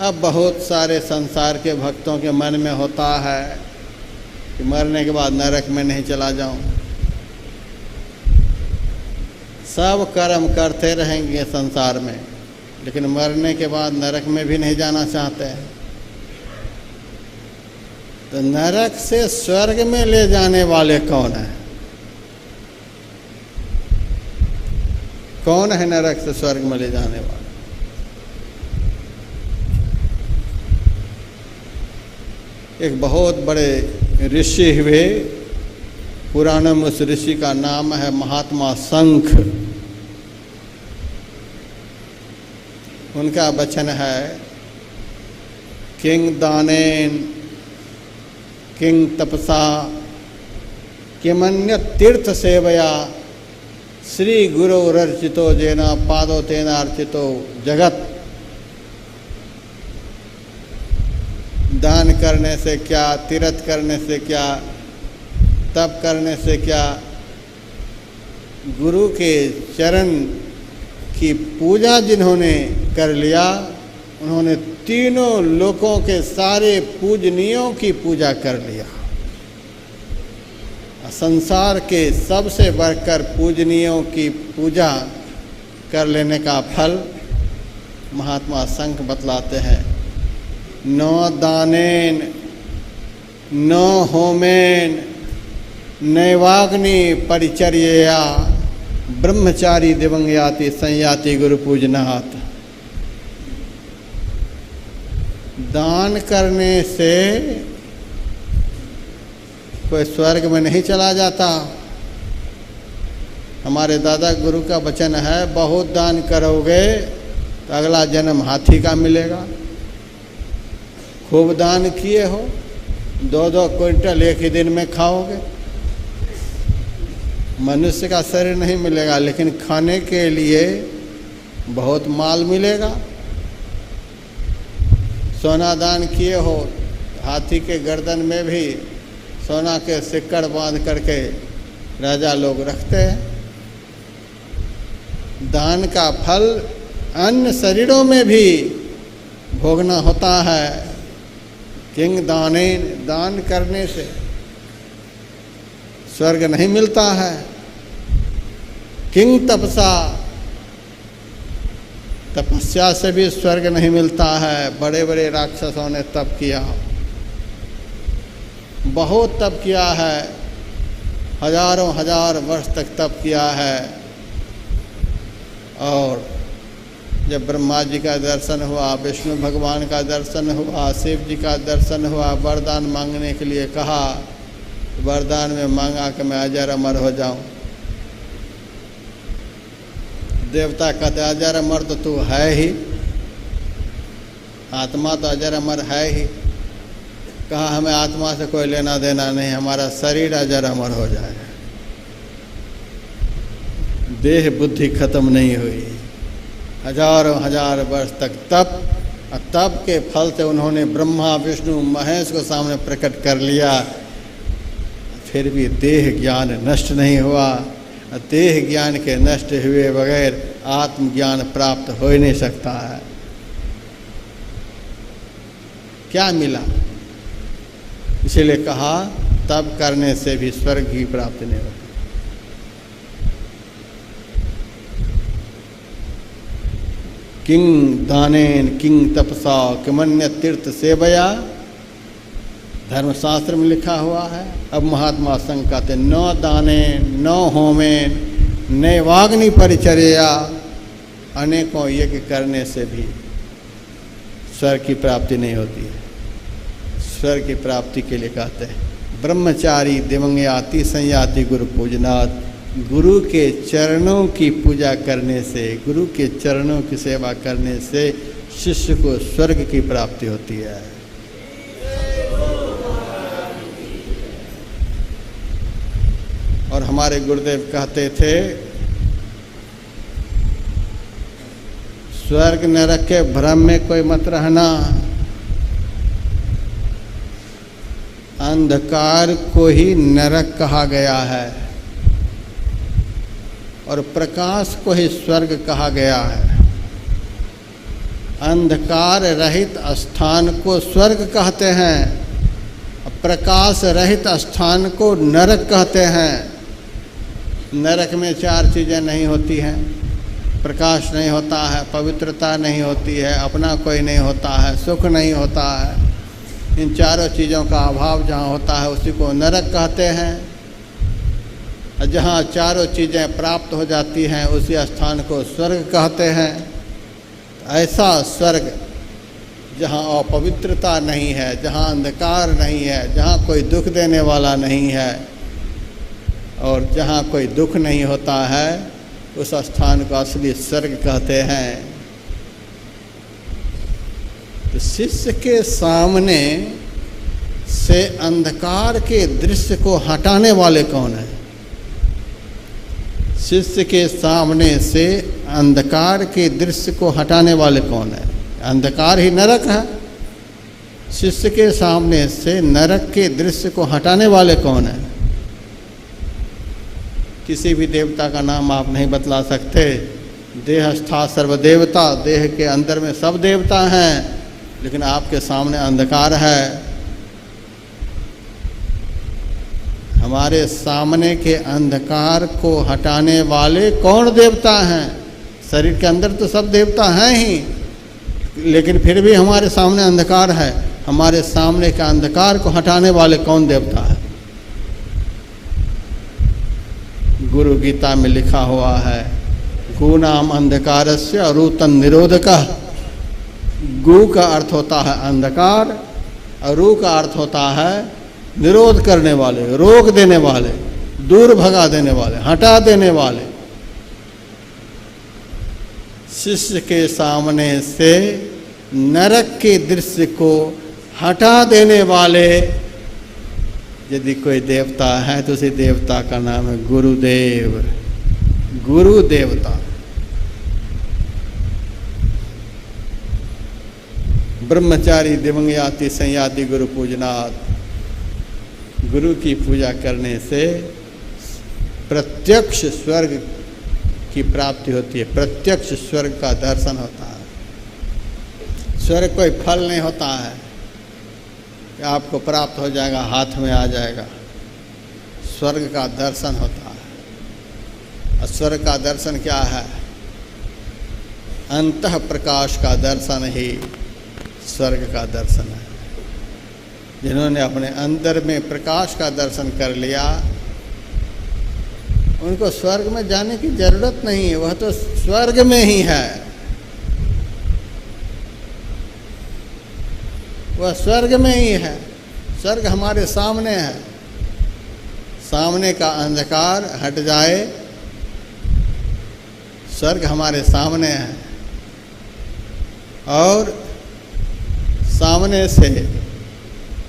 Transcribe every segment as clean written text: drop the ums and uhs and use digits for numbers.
अब बहुत सारे संसार के भक्तों के मन में होता है कि मरने के बाद नरक में नहीं चला जाऊं। सब कर्म करते रहेंगे संसार में, लेकिन मरने के बाद नरक में भी नहीं जाना चाहते हैं। तो नरक से स्वर्ग में ले जाने वाले कौन है? कौन है नरक से स्वर्ग में ले जाने वाले? एक बहुत बड़े ऋषि हुए, पुराणों में उस ऋषि का नाम है महात्मा शंख। उनका वचन है, किंग दानेन किंग तपसा किमन्य तीर्थ सेवया श्री गुरोरर्चितो जेना पादो तेना अर्चितो जगत। दान करने से क्या, तीर्थ करने से क्या, तप करने से क्या, गुरु के चरण की पूजा जिन्होंने कर लिया, उन्होंने तीनों लोकों के सारे पूजनीयों की पूजा कर लिया। संसार के सबसे बढ़कर पूजनीयों की पूजा कर लेने का फल महात्मा शंख बतलाते हैं। न दानेन न होमेन नैवाग्नि परिचर्यया ब्रह्मचारी दिवंग याति संयाति गुरु पूजनात्। दान करने से कोई स्वर्ग में नहीं चला जाता। हमारे दादा गुरु का वचन है, बहुत दान करोगे तो अगला जन्म हाथी का मिलेगा। खूब दान किए हो, 2-2 क्विंटल एक ही दिन में खाओगे। मनुष्य का शरीर नहीं मिलेगा, लेकिन खाने के लिए बहुत माल मिलेगा। सोना दान किए हो, हाथी के गर्दन में भी सोना के सिक्कड़ बांध करके राजा लोग रखते हैं। दान का फल अन्य शरीरों में भी भोगना होता है। किंग दानेन, दान करने से स्वर्ग नहीं मिलता है। किंग तपसा, तपस्या से भी स्वर्ग नहीं मिलता है। बड़े बड़े राक्षसों ने तप किया, बहुत तप किया है, हजारों हजार वर्ष तक तप किया है। और जब ब्रह्मा जी का दर्शन हुआ, विष्णु भगवान का दर्शन हुआ, शिव जी का दर्शन हुआ, वरदान मांगने के लिए कहा, वरदान में मांगा कि मैं अजर अमर हो जाऊं। देवता कहते अजर अमर तो तू है ही, आत्मा तो अजर अमर है ही। कहा हमें आत्मा से कोई लेना देना नहीं, हमारा शरीर अजर अमर हो जाए। देह बुद्धि खत्म नहीं हुई। हजारों हजार वर्ष तक तप, और तप के फल से उन्होंने ब्रह्मा विष्णु महेश को सामने प्रकट कर लिया। फिर भी देह ज्ञान नष्ट नहीं हुआ। देह ज्ञान के नष्ट हुए बगैर आत्मज्ञान प्राप्त हो ही नहीं सकता है। क्या मिला? इसीलिए कहा तप करने से भी स्वर्ग की प्राप्ति नहीं होती। किंग दानेन किंग तपसा किमन्य तीर्थ सेवया, धर्मशास्त्र में लिखा हुआ है। अब महात्मा शंख कहते न दानेन न होमेन नैवाग्नि परिचर्या, अनेकों यज्ञ करने से भी स्वर्ग की प्राप्ति नहीं होती है। स्वर्ग की प्राप्ति के लिए कहते हैं ब्रह्मचारी दिवंग याति संयाति गुरु पूजनात्। गुरु के चरणों की पूजा करने से, गुरु के चरणों की सेवा करने से शिष्य को स्वर्ग की प्राप्ति होती है। और हमारे गुरुदेव कहते थे स्वर्ग नरक के भ्रम में कोई मत रहना। अंधकार को ही नरक कहा गया है और प्रकाश को ही स्वर्ग कहा गया है। अंधकार रहित स्थान को स्वर्ग कहते हैं, प्रकाश रहित स्थान को नरक कहते हैं। नरक में 4 चीज़ें नहीं होती हैं, प्रकाश नहीं होता है, पवित्रता नहीं होती है, अपना कोई नहीं होता है, सुख नहीं होता है। इन चारों चीज़ों का अभाव जहाँ होता है उसी को नरक कहते हैं। और जहाँ चारों चीज़ें प्राप्त हो जाती हैं उसी स्थान को स्वर्ग कहते हैं। ऐसा स्वर्ग जहाँ अपवित्रता नहीं है, जहाँ अंधकार नहीं है, जहाँ कोई दुख देने वाला नहीं है और जहाँ कोई दुख नहीं होता है, उस स्थान को असली स्वर्ग कहते हैं। तो शिष्य के सामने से अंधकार के दृश्य को हटाने वाले कौन है? शिष्य के सामने से अंधकार के दृश्य को हटाने वाले कौन है? अंधकार ही नरक है। शिष्य के सामने से नरक के दृश्य को हटाने वाले कौन है? किसी भी देवता का नाम आप नहीं बतला सकते। देहस्था सर्वदेवता, देह के अंदर में सब देवता हैं, लेकिन आपके सामने अंधकार है। हमारे सामने के अंधकार को हटाने वाले कौन देवता हैं? शरीर के अंदर तो सब देवता हैं ही, लेकिन फिर भी हमारे सामने अंधकार है। हमारे सामने के अंधकार को हटाने वाले कौन देवता है? गुरु गीता में लिखा हुआ है, गु नाम अंधकारस्य अरूतन निरोधकः। गु का अर्थ होता है अंधकार, अरु का अर्थ होता है निरोध करने वाले, रोक देने वाले, दूर भगा देने वाले, हटा देने वाले। शिष्य के सामने से नरक के दृश्य को हटा देने वाले यदि कोई देवता है तो उसी देवता का नाम है गुरुदेव। गुरु देवता। ब्रह्मचारी दिवंगयाति संयाति गुरु पूजनात्। गुरु की पूजा करने से प्रत्यक्ष स्वर्ग की प्राप्ति होती है, प्रत्यक्ष स्वर्ग का दर्शन होता है। स्वर्ग कोई फल नहीं होता है कि आपको प्राप्त हो जाएगा, हाथ में आ जाएगा। स्वर्ग का दर्शन होता है। और स्वर्ग का दर्शन क्या है? अंतः प्रकाश का दर्शन ही स्वर्ग का दर्शन है। जिन्होंने अपने अंदर में प्रकाश का दर्शन कर लिया, उनको स्वर्ग में जाने की जरूरत नहीं है, वह तो स्वर्ग में ही है। वह स्वर्ग में ही है। स्वर्ग हमारे सामने है। सामने का अंधकार हट जाए, स्वर्ग हमारे सामने है। और सामने से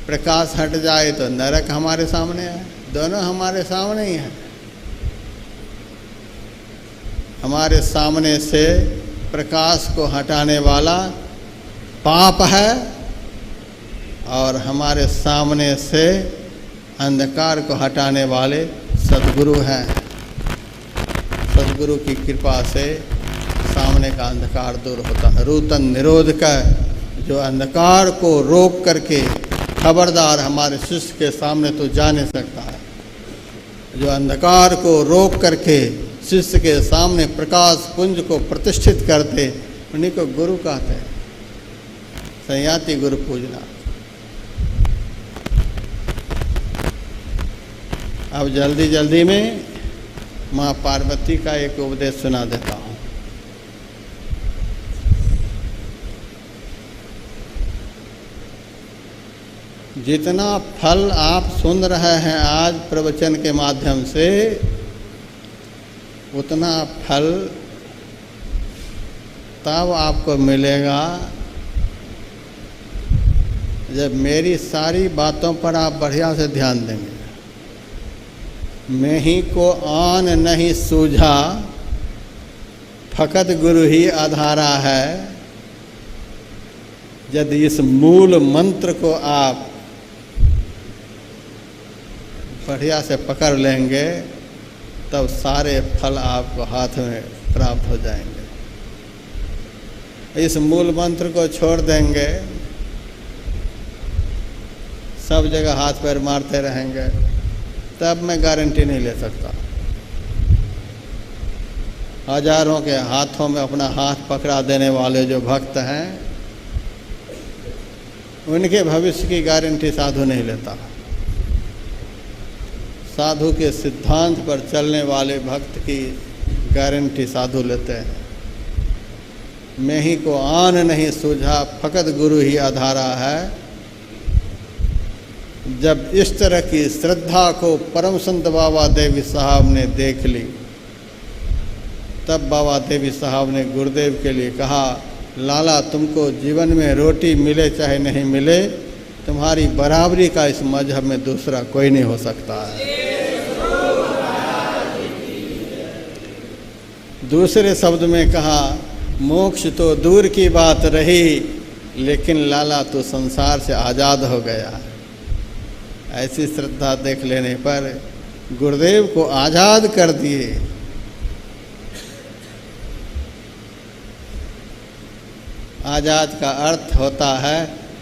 प्रकाश हट जाए तो नरक हमारे सामने है। दोनों हमारे सामने ही है। हमारे सामने से प्रकाश को हटाने वाला पाप है और हमारे सामने से अंधकार को हटाने वाले सद्गुरु हैं। सद्गुरु की कृपा से सामने का अंधकार दूर होता है। रूतन निरोध का, जो अंधकार को रोक करके, खबरदार हमारे शिष्य के सामने तो जा नहीं सकता है। जो अंधकार को रोक करके शिष्य के सामने प्रकाश पुंज को प्रतिष्ठित करते, उन्हीं को गुरु कहते हैं। संयाति गुरु पूजना। अब जल्दी जल्दी में माँ पार्वती का एक उपदेश सुना देता हूँ। जितना फल आप सुन रहे हैं आज प्रवचन के माध्यम से, उतना फल तब आपको मिलेगा जब मेरी सारी बातों पर आप बढ़िया से ध्यान देंगे। मैं ही को आन नहीं सूझा, फकत गुरु ही आधारा है। यदि इस मूल मंत्र को आप बढ़िया से पकड़ लेंगे तब सारे फल आपको हाथ में प्राप्त हो जाएंगे। इस मूल मंत्र को छोड़ देंगे, सब जगह हाथ पैर मारते रहेंगे, तब मैं गारंटी नहीं ले सकता। हजारों के हाथों में अपना हाथ पकड़ा देने वाले जो भक्त हैं, उनके भविष्य की गारंटी साधु नहीं लेता। साधु के सिद्धांत पर चलने वाले भक्त की गारंटी साधु लेते हैं। मैं ही को आन नहीं सूझा, फकत गुरु ही आधारा है। जब इस तरह की श्रद्धा को परम संत बाबा देवी साहब ने देख ली, तब बाबा देवी साहब ने गुरुदेव के लिए कहा, लाला तुमको जीवन में रोटी मिले चाहे नहीं मिले, तुम्हारी बराबरी का इस मजहब में दूसरा कोई नहीं हो सकता है। दूसरे शब्द में कहा, मोक्ष तो दूर की बात रही, लेकिन लाला तो संसार से आज़ाद हो गया। ऐसी श्रद्धा देख लेने पर गुरुदेव को आज़ाद कर दिए। आज़ाद का अर्थ होता है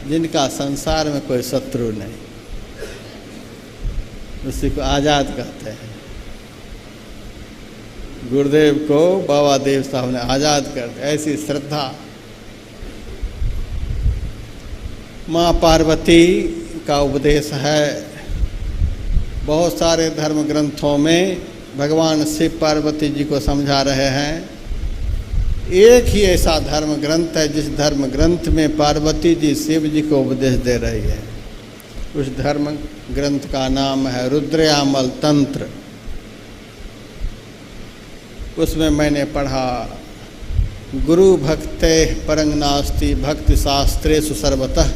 जिनका संसार में कोई शत्रु नहीं, उसी को आज़ाद कहते हैं। गुरुदेव को बाबा देव साहब ने आज़ाद कर दिया। ऐसी श्रद्धा। माँ पार्वती का उपदेश है। बहुत सारे धर्म ग्रंथों में भगवान शिव पार्वती जी को समझा रहे हैं। एक ही ऐसा धर्म ग्रंथ है जिस धर्म ग्रंथ में पार्वती जी शिव जी को उपदेश दे रही है। उस धर्म ग्रंथ का नाम है रुद्रयामल तंत्र। उसमें मैंने पढ़ा, गुरु भक्ते परंग नास्ति भक्ति शास्त्रेषु सर्वतः,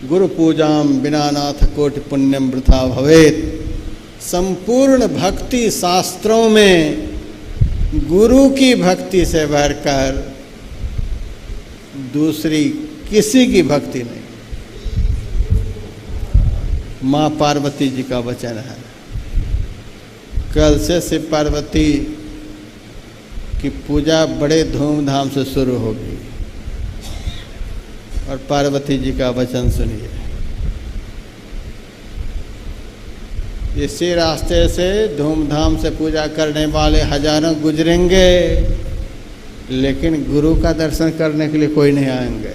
गुरु पूजाम बिना नाथ कोटि पुण्यम वृथा भवेत। संपूर्ण भक्ति शास्त्रों में गुरु की भक्ति से बढ़कर दूसरी किसी की भक्ति नहीं। माँ पार्वती जी का वचन है। कल से शिव पार्वती की पूजा बड़े धूमधाम से शुरू होगी, और पार्वती जी का वचन सुनिए। इसी रास्ते से धूमधाम से पूजा करने वाले हजारों गुजरेंगे, लेकिन गुरु का दर्शन करने के लिए कोई नहीं आएंगे।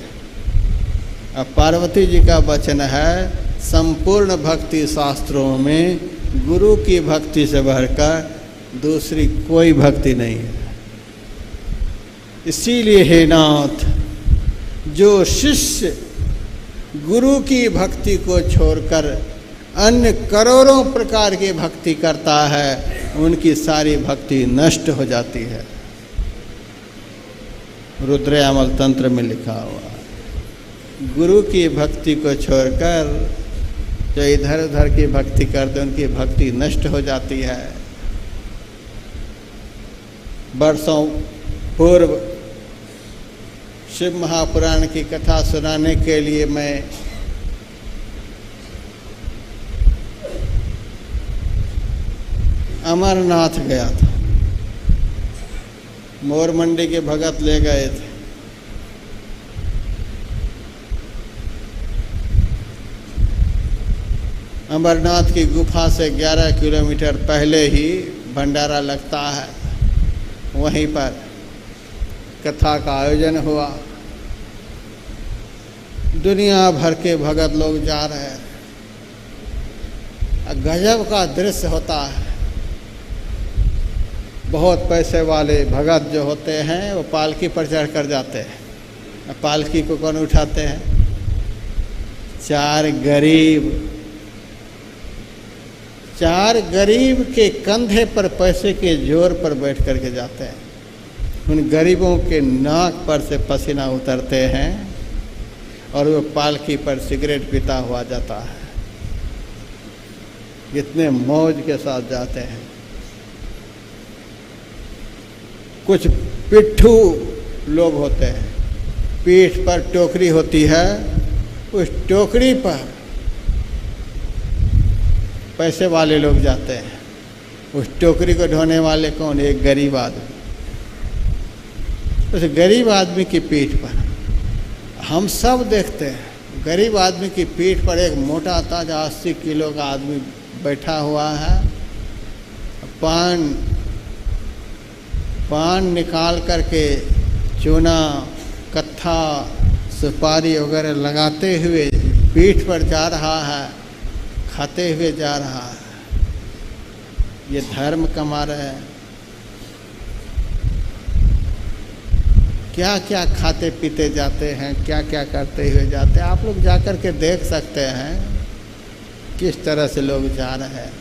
अब पार्वती जी का वचन है, संपूर्ण भक्ति शास्त्रों में गुरु की भक्ति से बढ़कर दूसरी कोई भक्ति नहीं है। इसीलिए हे नाथ, जो शिष्य गुरु की भक्ति को छोड़कर अन्य करोड़ों प्रकार की भक्ति करता है, उनकी सारी भक्ति नष्ट हो जाती है। रुद्रयामल तंत्र में लिखा हुआ, गुरु की भक्ति को छोड़कर जो इधर उधर की भक्ति करते, उनकी भक्ति नष्ट हो जाती है। वर्षों पूर्व शिव महापुराण की कथा सुनाने के लिए मैं अमरनाथ गया था। मोर मंडी के भगत ले गए थे। अमरनाथ की गुफा से 11 किलोमीटर पहले ही भंडारा लगता है। वहीं पर कथा का आयोजन हुआ। दुनिया भर के भगत लोग जा रहे हैं। गजब का दृश्य होता है। बहुत पैसे वाले भगत जो होते हैं वो पालकी पर चढ़ कर जाते हैं। पालकी को कौन उठाते हैं? 4 गरीब के कंधे पर पैसे के जोर पर बैठ कर के जाते हैं। उन गरीबों के नाक पर से पसीना उतरते हैं और वो पालकी पर सिगरेट पीता हुआ जाता है। इतने मौज के साथ जाते हैं। कुछ पिट्ठू लोग होते हैं, पीठ पर टोकरी होती है, उस टोकरी पर पैसे वाले लोग जाते हैं। उस टोकरी को ढोने वाले कौन? एक गरीब आदमी। उस गरीब आदमी की पीठ पर हम सब देखते हैं गरीब आदमी की पीठ पर एक मोटा ताजा 80 किलो का आदमी बैठा हुआ है, पान निकाल करके चूना, कत्था, सुपारी वगैरह लगाते हुए पीठ पर जा रहा है, खाते हुए जा रहा है। ये धर्म कमा रहे हैं। क्या क्या खाते पीते जाते हैं, क्या क्या करते हुए जाते हैं। आप लोग जाकर के देख सकते हैं किस तरह से लोग जा रहे हैं।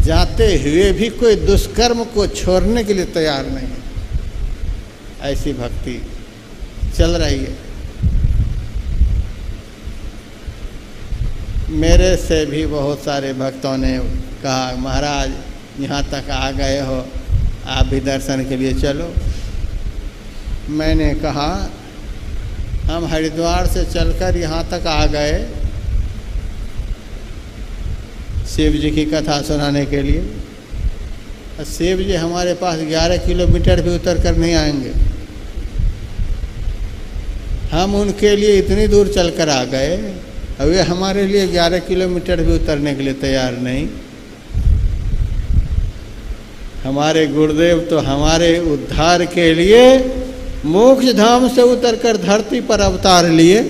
जाते हुए भी कोई दुष्कर्म को छोड़ने के लिए तैयार नहीं है। ऐसी भक्ति चल रही है। मेरे से भी बहुत सारे भक्तों ने कहा, महाराज यहाँ तक आ गए हो, आप भी दर्शन के लिए चलो। मैंने कहा हम हरिद्वार से चलकर यहाँ तक आ गए शिव जी की कथा सुनाने के लिए। शिव जी हमारे पास 11 किलोमीटर भी उतर कर नहीं आएंगे। हम उनके लिए इतनी दूर चलकर आ गए, वे हमारे लिए 11 किलोमीटर भी उतरने के लिए तैयार नहीं। हमारे गुरुदेव तो हमारे उद्धार के लिए मोक्ष धाम से उतरकर धरती पर अवतार लिए,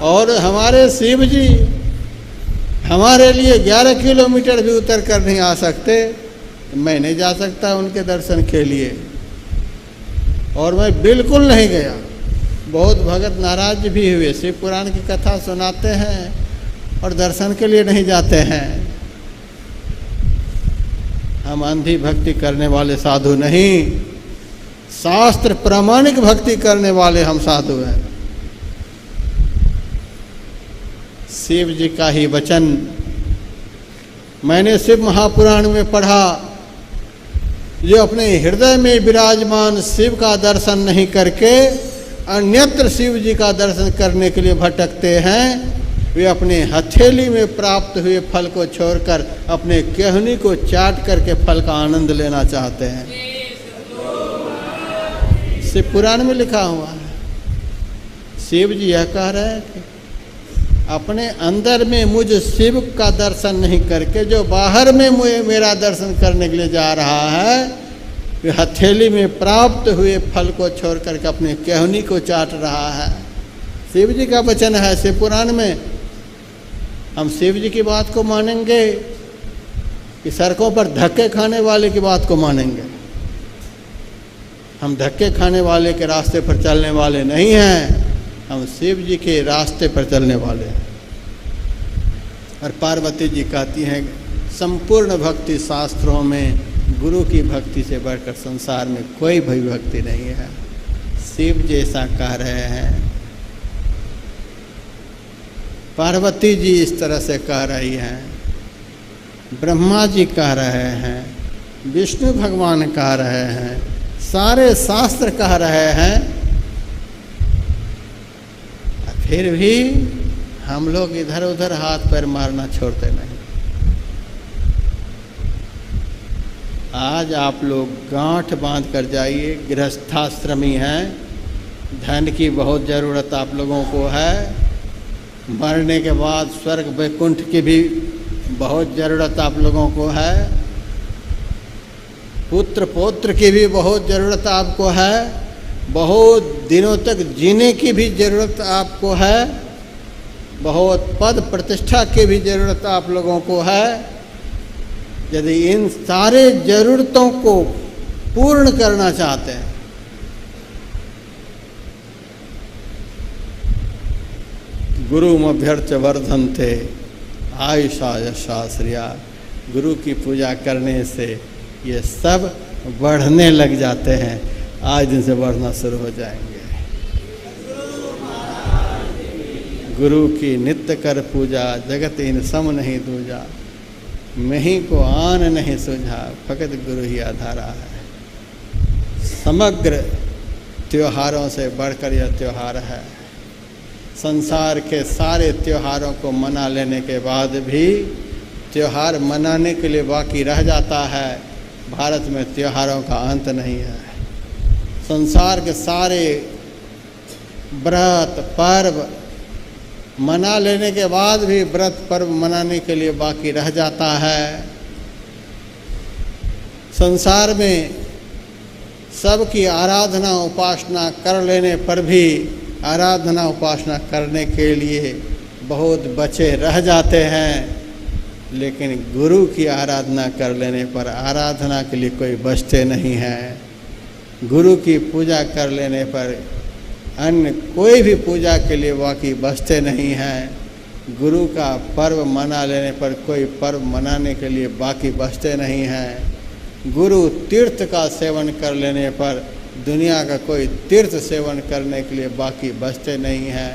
और हमारे शिव जी हमारे लिए 11 किलोमीटर भी उतर कर नहीं आ सकते। मैं नहीं जा सकता उनके दर्शन के लिए, और मैं बिल्कुल नहीं गया। बहुत भगत नाराज भी हुए, शिव पुराण की कथा सुनाते हैं और दर्शन के लिए नहीं जाते हैं। हम अंधी भक्ति करने वाले साधु नहीं, शास्त्र प्रामाणिक भक्ति करने वाले हम साधु हैं। शिव जी का ही वचन मैंने शिव महापुराण में पढ़ा, जो अपने हृदय में विराजमान शिव का दर्शन नहीं करके अन्यत्र शिव जी का दर्शन करने के लिए भटकते हैं, वे अपने हथेली में प्राप्त हुए फल को छोड़कर अपने केहनी को चाट करके फल का आनंद लेना चाहते हैं। शिव पुराण में लिखा हुआ है। शिव जी यह कह रहे हैं कि अपने अंदर में मुझ शिव का दर्शन नहीं करके जो बाहर में मेरा दर्शन करने के लिए जा रहा है, वे हथेली में प्राप्त हुए फल को छोड़ करके अपने केहनी को चाट रहा है। शिव जी का वचन है शिव पुराण में। हम शिव जी की बात को मानेंगे कि सड़कों पर धक्के खाने वाले की बात को मानेंगे? हम धक्के खाने वाले के रास्ते पर चलने वाले नहीं हैं, हम शिव जी के रास्ते पर चलने वाले हैं। और पार्वती जी कहती हैं, संपूर्ण भक्ति शास्त्रों में गुरु की भक्ति से बढ़कर संसार में कोई भी भक्ति नहीं है। शिव जैसा कह रहे हैं, पार्वती जी इस तरह से कह रही हैं, ब्रह्मा जी कह रहे हैं, विष्णु भगवान कह रहे हैं, सारे शास्त्र कह रहे हैं, फिर भी हम लोग इधर उधर हाथ पैर मारना छोड़ते नहीं। आज आप लोग गांठ बांध कर जाइए, गृहस्थाश्रमी हैं, धन की बहुत ज़रूरत आप लोगों को है, मरने के बाद स्वर्ग वैकुंठ की भी बहुत ज़रूरत आप लोगों को है, पुत्र पौत्र की भी बहुत ज़रूरत आपको है, बहुत दिनों तक जीने की भी ज़रूरत आपको है, बहुत पद प्रतिष्ठा की भी ज़रूरत आप लोगों को है। यदि इन सारे ज़रूरतों को पूर्ण करना चाहते हैं, गुरुमभ्यर्च वर्धन्ते आयुषा यशा श्रिया। गुरु की पूजा करने से ये सब बढ़ने लग जाते हैं, आज दिन से बढ़ना शुरू हो जाएंगे। गुरु की नित्य कर पूजा, जगत इन सम नहीं दूजा, मही को आन नहीं सुझा, फकत गुरु ही आधारा है। समग्र त्योहारों से बढ़कर यह त्योहार है। संसार के सारे त्योहारों को मना लेने के बाद भी त्योहार मनाने के लिए बाकी रह जाता है। भारत में त्योहारों का अंत नहीं है। संसार के सारे व्रत पर्व मना लेने के बाद भी व्रत पर्व मनाने के लिए बाकी रह जाता है। संसार में सबकी आराधना उपासना कर लेने पर भी आराधना उपासना करने के लिए बहुत बचे रह जाते हैं, लेकिन गुरु की आराधना कर लेने पर आराधना के लिए कोई बचते नहीं है। गुरु की पूजा कर लेने पर अन्य कोई भी पूजा के लिए बाकी बचते नहीं हैं। गुरु का पर्व मना लेने पर कोई पर्व मनाने के लिए बाकी बचते नहीं हैं। गुरु तीर्थ का सेवन कर लेने पर दुनिया का कोई तीर्थ सेवन करने के लिए बाकी बचते नहीं हैं।